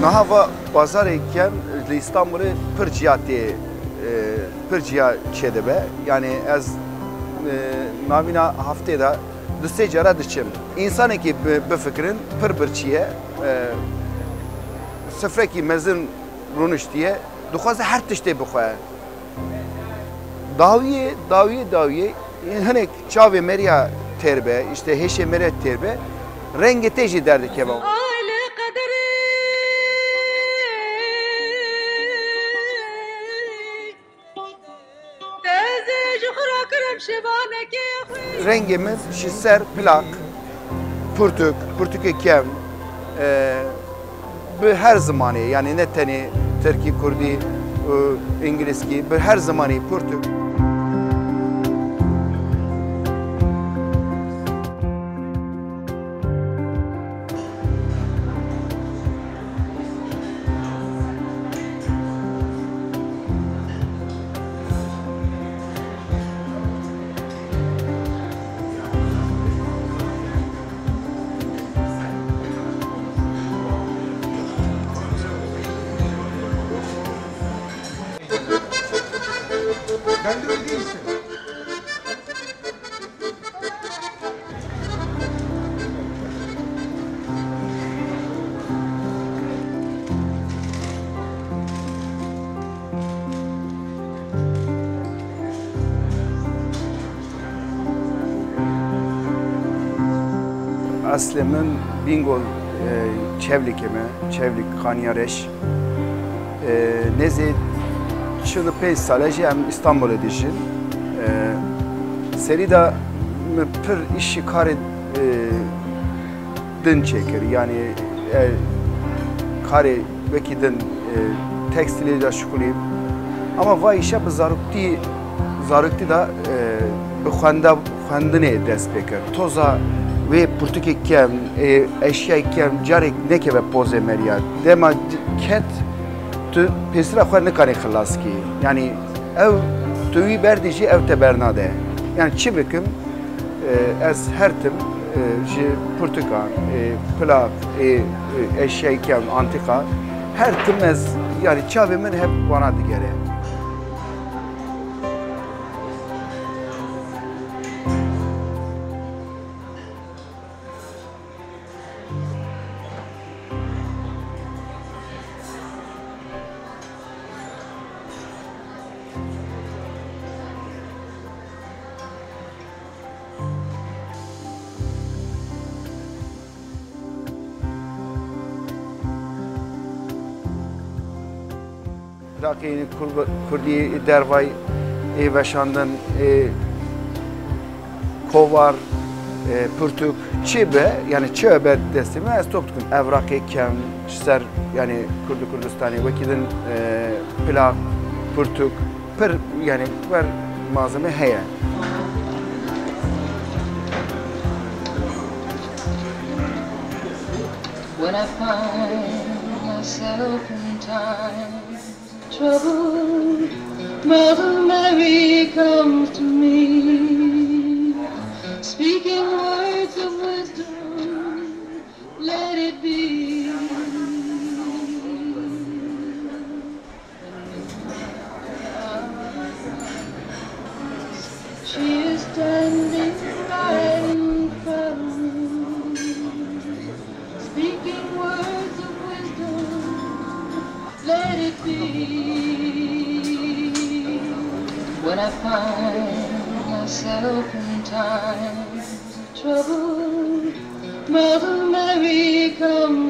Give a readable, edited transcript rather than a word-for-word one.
Nahava bazarken İstanbul'u pırciyati pırciya çedebe yani az navina haftada düssecara düşüm. İnsanı ki bu fikrin pırçiye sıfraki mezun runuş diye duhaza her tişte bukha. Daviye hanek çave meriya terbe işte heşe meret terbe rengi teji derdi kebab. Rengimiz şiser plak, purtuk kem, bu her zamanı yani ne tane Türkiye Kurdi, İngiliz ki bu her zamanı purtuk. Ben de öyle değilsin. Aslem'in Bingöl Çevlik Kanyareş nezi şunu 5 sale hem İstanbul'a dişin serida pır işi karı din çeker yani karı belki din tekstili de şukulayım ama vay işe bu zarukti da bu xwendinê dest pêkir toza wê pirtûkê eşyayê kem carek nekeve pozê meriya dema ket tu pêsira xwe nikarî xilas kî yani ew tu wî berdî jî ew te bernade yani çi bikim ez her tim ji pirtûkan plak eşyayê kem antîqa her tim ez yani çavê min hep wana digere. Rakî Kurdî dervay veşandin kovar pürtük çi be yani çi be destime ez toptukun evrakê kem ser yani Kurdistanê wekî plak pürtük pir yani ver malzeme heye. When I find myself in time trouble, Mother Mary comes to me, speaking words of wisdom, let it be. She is standing right in front of me, speaking words of wisdom, let it be. When I find myself in times of trouble, Mother Mary comes